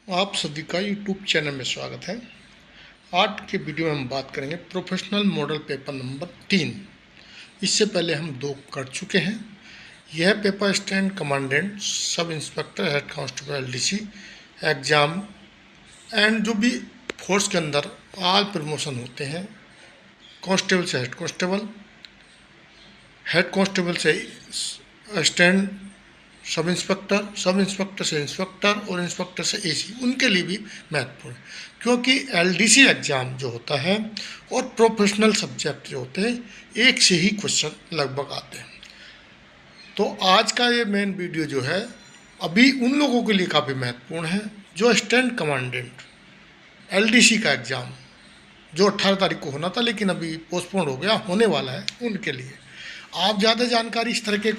आप सभी का यूट्यूब चैनल में स्वागत है। आज के वीडियो में हम बात करेंगे प्रोफेशनल मॉडल पेपर नंबर 3। इससे पहले हम 2 कर चुके हैं। यह paper stand commandant, sub inspector, head constable, LDC exam and जो भी फोर्स के अंदर ऑल प्रमोशन होते हैं, कांस्टेबल से हेड कांस्टेबल से स्टैंड सब इंस्पेक्टर से इंस्पेक्टर और इंस्पेक्टर से एसी, उनके लिए भी महत्वपूर्ण है, क्योंकि एलडीसी एग्ज़ाम जो होता है और प्रोफेशनल सब्जेक्ट जो होते हैं एक से ही क्वेश्चन लगभग आते हैं। तो आज का ये मेन वीडियो जो है अभी उन लोगों के लिए काफ़ी महत्वपूर्ण है जो स्टैंड कमांडेंट एलडीसी का एग्ज़ाम जो 18 तारीख को होना था लेकिन अभी पोस्टपोन हो गया, होने वाला है, उनके लिए। आप ज़्यादा जानकारी इस तरह के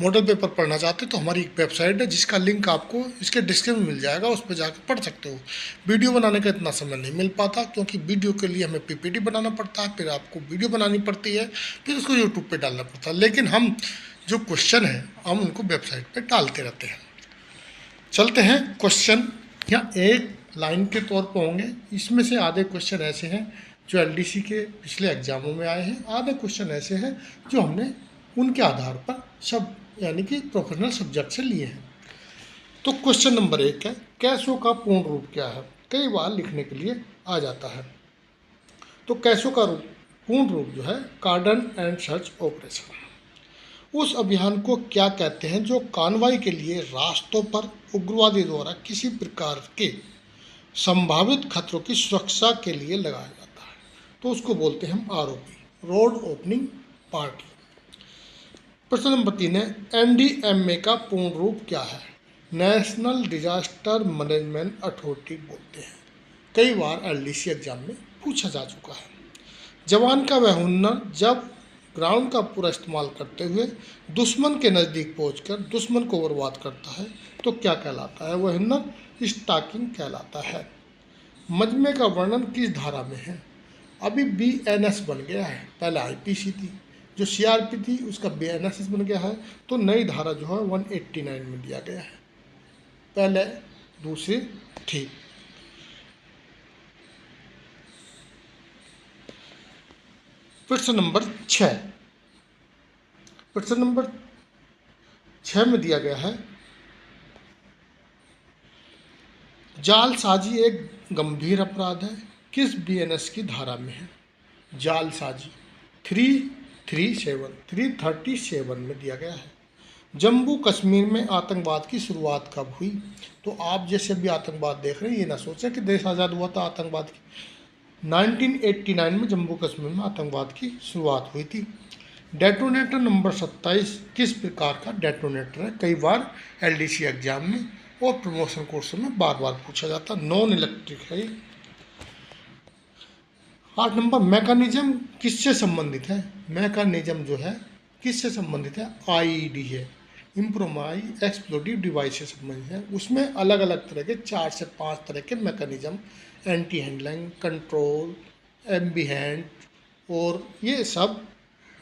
मॉडल पेपर पढ़ना चाहते हो तो हमारी एक वेबसाइट है जिसका लिंक आपको इसके डिस्क्रिप्शन में मिल जाएगा, उस पर जाकर पढ़ सकते हो। वीडियो बनाने का इतना समय नहीं मिल पाता क्योंकि वीडियो के लिए हमें पीपीटी बनाना पड़ता है, फिर आपको वीडियो बनानी पड़ती है, फिर उसको यूट्यूब पे डालना पड़ता है। लेकिन हम जो क्वेश्चन हैं हम उनको वेबसाइट पर डालते रहते हैं। चलते हैं क्वेश्चन, यहाँ एक लाइन के तौर पर होंगे। इसमें से आधे क्वेश्चन ऐसे हैं जो एलडीसी के पिछले एग्जामों में आए हैं, आधे क्वेश्चन ऐसे हैं जो हमने उनके आधार पर सब यानी कि प्रोफेशनल सब्जेक्ट से लिए हैं। तो क्वेश्चन नंबर 1 है, कैसो का पूर्ण रूप क्या है? कई बार लिखने के लिए आ जाता है। तो कैसो का पूर्ण रूप जो है कार्डन एंड सर्च ऑपरेशन। उस अभियान को क्या कहते हैं जो कार्रवाई के लिए रास्तों पर उग्रवादी द्वारा किसी प्रकार के संभावित खतरों की सुरक्षा के लिए लगाया जाता है? तो उसको बोलते हैं हम आरओपी, रोड ओपनिंग पार्टी। प्रश्न नंबर 3 है, एनडीएमए का पूर्ण रूप क्या है? नेशनल डिजास्टर मैनेजमेंट अथॉरिटी बोलते हैं। कई बार एलडीसी एग्जाम में पूछा जा चुका है। जवान का वह हुनर जब ग्राउंड का पूरा इस्तेमाल करते हुए दुश्मन के नज़दीक पहुंचकर दुश्मन को बर्बाद करता है तो क्या कहलाता है? वह हुनर स्टाकिंग कहलाता है। मजमे का वर्णन किस धारा में है? अभी बीएनएस बन गया है, पहले आईपीसी थी, जो सीआरपी थी उसका बीएनएस बन गया है, तो नई धारा जो है 189 में दिया गया है, पहले दूसरी थी। प्रश्न नंबर 6, प्रश्न नंबर 6 में दिया गया है, जालसाजी एक गंभीर अपराध है, किस बीएनएस की धारा में है? जालसाजी 337 में दिया गया है। जम्मू कश्मीर में आतंकवाद की शुरुआत कब हुई? तो आप जैसे भी आतंकवाद देख रहे हैं ये ना सोचें कि देश आज़ाद हुआ था आतंकवाद की। 1989 में जम्मू कश्मीर में आतंकवाद की शुरुआत हुई थी। डेटोनेटर नंबर 27 किस प्रकार का डेटोनेटर है? कई बार एलडीसी एग्जाम में और प्रमोशन कोर्सों में बार बार पूछा जाता, नॉन इलेक्ट्रिक है। 8 नंबर, मैकेनिज्म किससे संबंधित है? मैकेनिज्म जो है किससे संबंधित है? आईईडी है, इम्प्रोवाइज एक्सप्लोडिव डिवाइस से संबंधित है। उसमें अलग अलग तरह के 4 से 5 तरह के मैकेनिज्म, एंटी हैंडलिंग, कंट्रोल, एम्बिहेंट और ये सब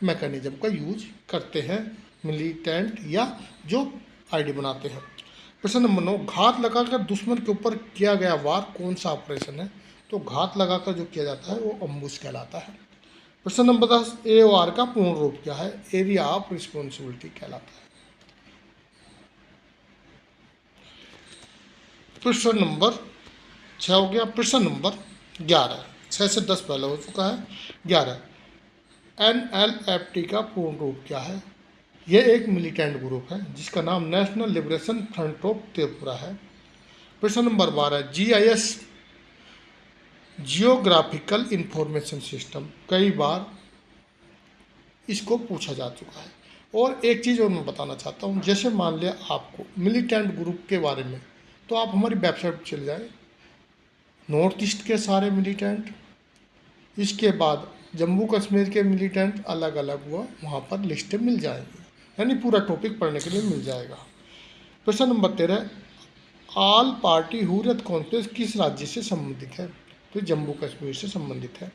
मैकेनिज्म का यूज करते हैं मिलिटेंट या जो आईडी बनाते हैं। प्रश्न नंबर 9, घात लगाकर दुश्मन के ऊपर किया गया वार कौन सा ऑपरेशन है? तो घात लगाकर जो किया जाता है वो अम्बुश कहलाता है। प्रश्न नंबर 10, एओआर का पूर्ण रूप क्या है? एरिया ऑफ रिस्पॉन्सिबिलिटी कहलाता है। प्रश्न नंबर 6 हो गया। प्रश्न नंबर 11, 6 से 10 पहले हो चुका है। 11, एनएलएफटी का पूर्ण रूप क्या है? यह एक मिलिटेंट ग्रुप है जिसका नाम national liberation front of Tripura है। प्रश्न number 12, GIS geographical information system, कई बार इसको पूछा जा चुका है। और एक चीज़ और मैं बताना चाहता हूँ, जैसे मान लिया आपको मिलिटेंट ग्रुप के बारे में, तो आप हमारी वेबसाइट पर चले जाएं, नॉर्थ ईस्ट के सारे मिलिटेंट, इसके बाद जम्मू कश्मीर के मिलिटेंट अलग अलग हुआ, वहाँ पर लिस्टें मिल जाएंगी, यानी पूरा टॉपिक पढ़ने के लिए मिल जाएगा। प्रश्न number 13, all party Hurriyat conference किस राज्य से संबंधित है? तो जम्मू कश्मीर से संबंधित है।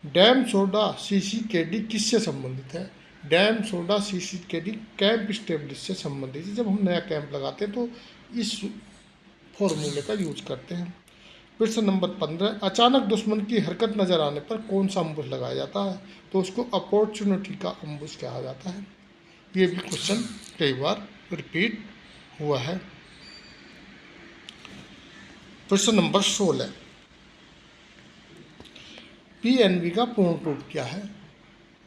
डैम सोडा सीसीकेडी किससे संबंधित है? डैम सोडा सीसीकेडी कैंप स्टेब्लिश से संबंधित है। जब हम नया कैंप लगाते हैं तो इस फॉर्मूले का यूज करते हैं। प्रश्न नंबर 15, अचानक दुश्मन की हरकत नजर आने पर कौन सा अम्बुश लगाया जाता है? तो उसको अपॉर्चुनिटी का अम्बुश कहा जाता है। ये भी क्वेश्चन कई बार रिपीट हुआ है। प्रश्न नंबर 16, पीएनवी का पूर्ण रूप क्या है?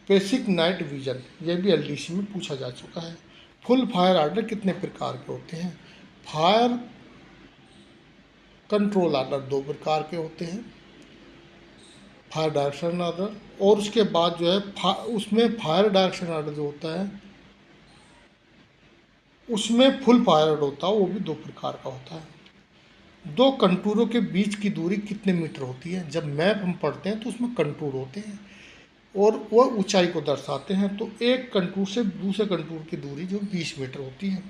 Basic night vision. यह भी एलडीसी में पूछा जा चुका है। फुल फायर आर्डर कितने प्रकार के होते हैं? फायर कंट्रोल आर्डर 2 प्रकार के होते हैं, फायर डायरेक्शन आर्डर, और उसके बाद जो है उसमें फायर डायरेक्शन आर्डर जो होता है उसमें फुल फायर आर्डर होता है, वो भी 2 प्रकार का होता है। 2 कंटूरों के बीच की दूरी कितने मीटर होती है? जब मैप हम पढ़ते हैं तो उसमें कंटूर होते हैं और वह ऊंचाई को दर्शाते हैं। तो एक कंटूर से दूसरे कंटूर की दूरी जो 20 मीटर होती है।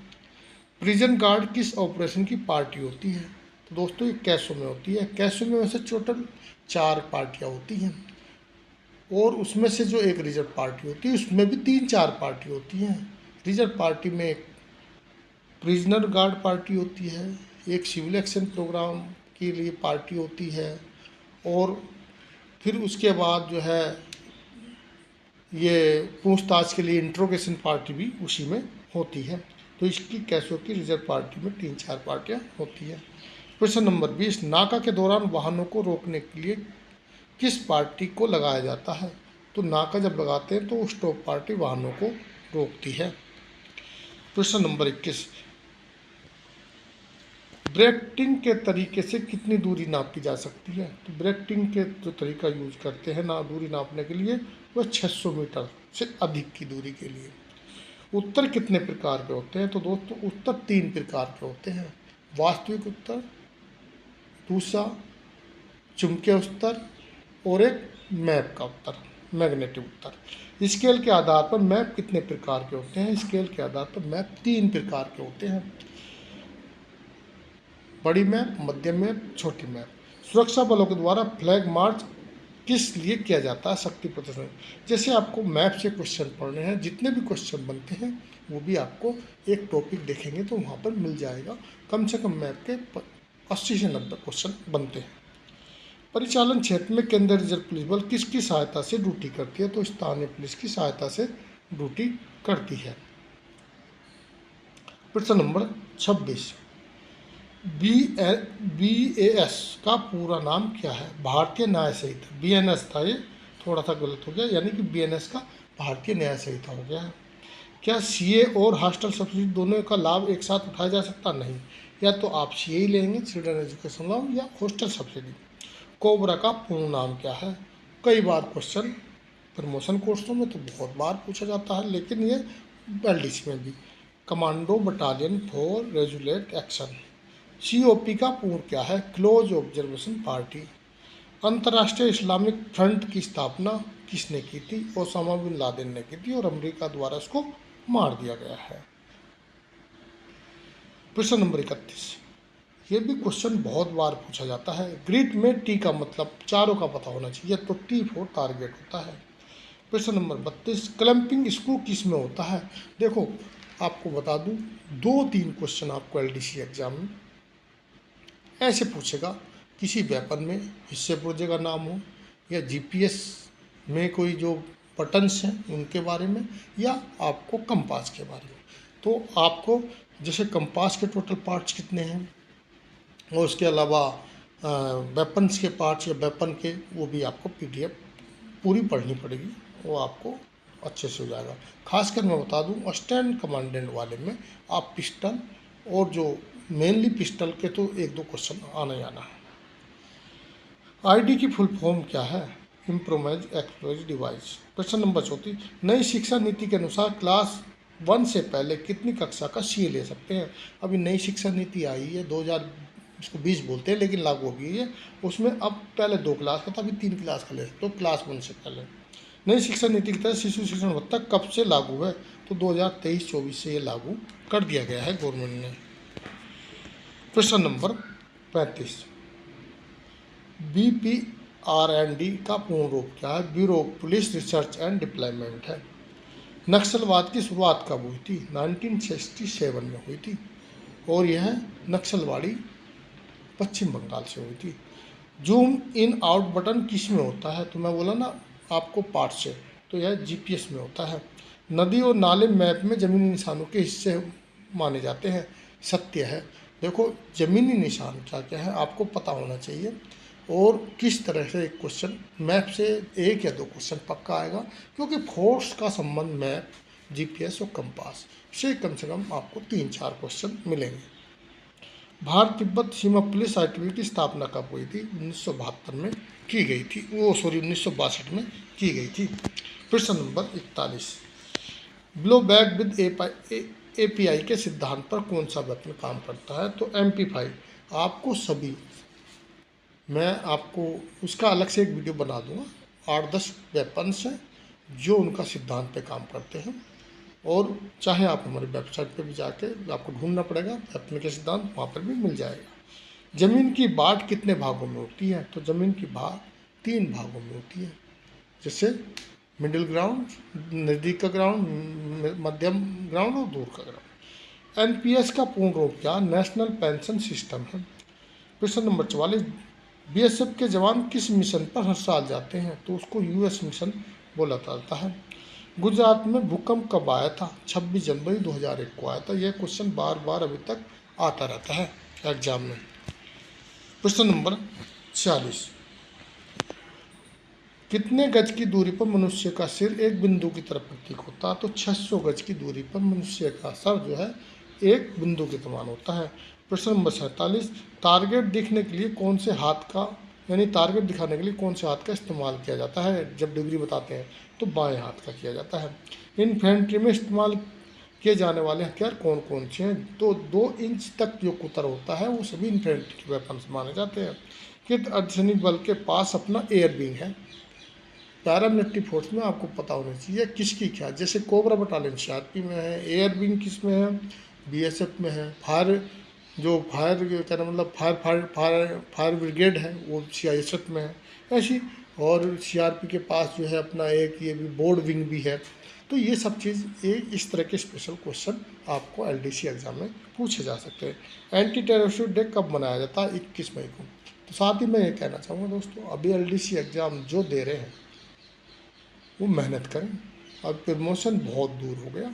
प्रिजन गार्ड किस ऑपरेशन की पार्टी होती है? तो दोस्तों ये कैसो में होती है। कैसो में वैसे टोटल 4 पार्टियाँ होती हैं और उसमें से जो एक रिजर्व पार्टी होती है उसमें भी 3-4 पार्टी होती हैं। रिजर्व पार्टी में एक प्रिजनर गार्ड पार्टी होती है, एक सिविल एक्शन प्रोग्राम के लिए पार्टी होती है और फिर उसके बाद जो है ये पूछताछ के लिए इंट्रोगेशन पार्टी भी उसी में होती है। तो इसकी कैसो की रिजर्व पार्टी में 3-4 पार्टियाँ होती है। प्रश्न नंबर 20, नाका के दौरान वाहनों को रोकने के लिए किस पार्टी को लगाया जाता है? तो नाका जब लगाते हैं तो स्टॉप पार्टी वाहनों को रोकती है। प्रश्न नंबर 21, ब्रेकटिंग के तरीके से कितनी दूरी नापी जा सकती है? तो ब्रेकटिंग के जो तरीका यूज करते हैं ना दूरी नापने के लिए वह 600 मीटर से अधिक की दूरी के लिए। उत्तर कितने प्रकार के होते हैं? तो दोस्तों उत्तर 3 प्रकार के होते हैं, वास्तविक उत्तर, दूसरा चुंबकीय उत्तर और एक मैप का उत्तर, मैग्नेटिक उत्तर। स्केल के आधार पर मैप कितने प्रकार के होते हैं? स्केल के आधार पर मैप 3 प्रकार के होते हैं, बड़ी मैप, मध्यम मैप, छोटी मैप। सुरक्षा बलों के द्वारा फ्लैग मार्च किस लिए किया जाता है? शक्ति प्रदर्शन। जैसे आपको मैप से क्वेश्चन पढ़ने हैं, जितने भी क्वेश्चन बनते हैं वो भी आपको एक टॉपिक देखेंगे तो वहाँ पर मिल जाएगा। कम से कम मैप के 80 से 90 क्वेश्चन बनते हैं। परिचालन क्षेत्र में केंद्रीय रिजर्व पुलिस बल किसकी सहायता से ड्यूटी करती है? तो स्थानीय पुलिस की सहायता से ड्यूटी करती है। प्रश्न नंबर 26, BAS का पूरा नाम क्या है? भारतीय न्याय संहिता। BNS था, ये थोड़ा सा गलत हो गया, यानी कि BNS का भारतीय न्याय संहिता हो गया है। क्या CA और हॉस्टल सब्सिडी दोनों का लाभ एक साथ उठाया जा सकता? नहीं, या तो आप CA ही लेंगे, चिल्ड्रन एजुकेशन लोन, या हॉस्टल सब्सिडी। कोबरा का पूर्ण नाम क्या है? कई बार क्वेश्चन प्रमोशन कोर्सों में तो बहुत बार पूछा जाता है, लेकिन ये LDC में भी, commando battalion for resolute action. COP का पूर्ण क्या है? Close observation party. अंतर्राष्ट्रीय इस्लामिक फ्रंट की स्थापना किसने की थी? ओसामा बिन लादेन ने की थी और अमेरिका द्वारा उसको मार दिया गया है। प्रश्न नंबर 31, ये भी क्वेश्चन बहुत बार पूछा जाता है। ग्रिड में T का मतलब चारों का पता होना चाहिए, तो T फॉर टारगेट होता है। प्रश्न नंबर 32, क्लैंपिंग स्क्रू किस में होता है? देखो आपको बता दूं, 2-3 क्वेश्चन आपको LDC एग्जाम में ऐसे पूछेगा, किसी वेपन में हिस्से पुर्जे का नाम हो, या GPS में कोई जो बटन्स हैं उनके बारे में, या आपको कंपास के बारे में। तो आपको जैसे कंपास के टोटल पार्ट्स कितने हैं और उसके अलावा वेपन्स के पार्ट्स या वेपन के, वो भी आपको PDF पूरी पढ़नी पड़ेगी, वो आपको अच्छे से हो जाएगा। खासकर मैं बता दूं स्टैंड कमांडेंट वाले में आप पिस्टल और जो मेनली पिस्टल के तो 1-2 क्वेश्चन आना ही आना है। ID की फुल फॉर्म क्या है? Improvise explosive device. प्रश्न नंबर 34, नई शिक्षा नीति के अनुसार क्लास 1 से पहले कितनी कक्षा का CA ले सकते हैं? अभी नई शिक्षा नीति आई है 2020 बोलते हैं, लेकिन लागू हो गई है। उसमें अब पहले 2 क्लास का था, अभी 3 क्लास का ले सकते, तो क्लास 1 से पहले। नई शिक्षा नीति के तहत शिशु शिक्षण भत्ता कब से लागू है? तो 2023-24 से ये लागू कर दिया गया है गवर्नमेंट ने। प्रश्न नंबर 35, BPRND का पूर्ण रूप क्या है? Bureau police research and deployment है। नक्सलवाद की शुरुआत कब हुई थी? 1967 में हुई थी और यह नक्सलवादी पश्चिम बंगाल से हुई थी। जूम इन आउट बटन किस में होता है? तो मैं बोला ना आपको पार्ट से, तो यह जीपीएस में होता है। नदी और नाले मैप में ज़मीनी निशानों के हिस्से माने जाते हैं, सत्य है। देखो ज़मीनी निशान क्या क्या है आपको पता होना चाहिए, और किस तरह से एक क्वेश्चन मैप से 1 या 2 क्वेश्चन पक्का आएगा, क्योंकि फोर्स का संबंध मैप, जीपीएस और कंपास से कम आपको 3-4 क्वेश्चन मिलेंगे। भारत तिब्बत सीमा पुलिस आईटीबीपी की स्थापना कब हुई थी? 1972 में की गई थी, 1962 में की गई थी। प्रश्न number 41, blow back with API के सिद्धांत पर कौन सा वेपन काम करता है? तो MP5। आपको सभी, मैं आपको उसका अलग से एक वीडियो बना दूंगा, 8-10 वेपन्स हैं जो उनका सिद्धांत पे काम करते हैं, और चाहे आप हमारी वेबसाइट पे भी जाके आपको ढूंढना पड़ेगा, वेपन के सिद्धांत वहाँ पर भी मिल जाएगा। ज़मीन की बाढ़ कितने भागों में होती है? तो ज़मीन की बाढ़ 3 भागों में होती है, जैसे मिडिल ग्राउंड, नज़दीक का ग्राउंड, मध्यम ग्राउंड और दूर का ग्राउंड। एनपीएस का पूर्ण रूप क्या? नेशनल पेंशन सिस्टम है। प्रश्न नंबर 44, बीएसएफ के जवान किस मिशन पर हर साल जाते हैं? तो उसको यूएस मिशन बोला जाता है। गुजरात में भूकंप कब आया था? 26 जनवरी 2001 को आया था। यह क्वेश्चन बार बार अभी तक आता रहता है एग्जाम में। प्रश्न नंबर 46, कितने गज की दूरी पर मनुष्य का सिर एक बिंदु की तरफ प्रतीक होता है? तो 600 गज की दूरी पर मनुष्य का सर जो है एक बिंदु के समान होता है। प्रश्न नंबर 47, टारगेट दिखने के लिए कौन से हाथ का, यानी टारगेट दिखाने के लिए कौन से हाथ का इस्तेमाल किया जाता है? जब डिग्री बताते हैं तो बाएं हाथ का किया जाता है। इन्फेंट्री में इस्तेमाल किए जाने वाले हथियार कौन कौन से हैं? तो 2 इंच तक जो कुतर होता है वो सभी इन्फेंट्री के वेपन्स माने जाते हैं। किस अर्धसैनिक बल के पास अपना एयर विंग है? पैरामिलिट्री फोर्स में आपको पता होना चाहिए किसकी क्या, जैसे कोबरा बटालियन सीआरपी में है, एयर विंग किस में है? बीएसएफ में है। फायर क्या मतलब फायर ब्रिगेड है वो सीआईएसएफ में है ऐसी, और सीआरपी के पास जो है अपना एक ये भी बोर्ड विंग भी है। तो ये सब चीज़ एक इस तरह के स्पेशल क्वेश्चन आपको एलडीसी एग्जाम में पूछे जा सकते हैं। एंटी टेररिस्ट डे कब मनाया जाता है? 21 मई को। तो साथ ही मैं ये कहना चाहूँगा दोस्तों, अभी एलडीसी एग्ज़ाम जो दे रहे हैं वो मेहनत करें। अब प्रमोशन बहुत दूर हो गया,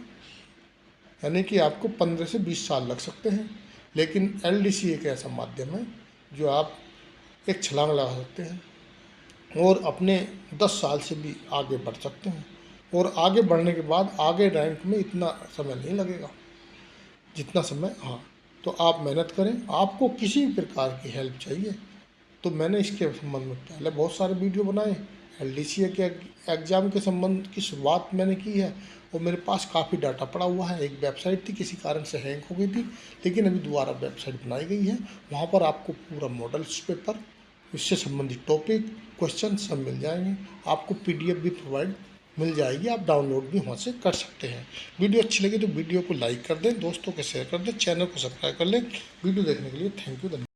यानी कि आपको 15 से 20 साल लग सकते हैं, लेकिन एलडीसी एक ऐसा माध्यम है जो आप एक छलांग लगा सकते हैं और अपने 10 साल से भी आगे बढ़ सकते हैं, और आगे बढ़ने के बाद आगे रैंक में इतना समय नहीं लगेगा जितना समय, हाँ तो आप मेहनत करें। आपको किसी भी प्रकार की हेल्प चाहिए तो मैंने इसके संबंध में पहले बहुत सारे वीडियो बनाए, एलडीसी के एग्ज़ाम के संबंध की शुरुआत मैंने की है, और मेरे पास काफ़ी डाटा पड़ा हुआ है। एक वेबसाइट थी किसी कारण से हैंग हो गई थी, लेकिन अभी दोबारा वेबसाइट बनाई गई है, वहाँ पर आपको पूरा मॉडल्स पेपर, इससे संबंधित टॉपिक, क्वेश्चन सब मिल जाएंगे। आपको पीडीएफ भी प्रोवाइड मिल जाएगी, आप डाउनलोड भी वहाँ से कर सकते हैं। वीडियो अच्छी लगी तो वीडियो को लाइक कर दें, दोस्तों के शेयर कर दें, चैनल को सब्सक्राइब कर लें। वीडियो देखने के लिए थैंक यू।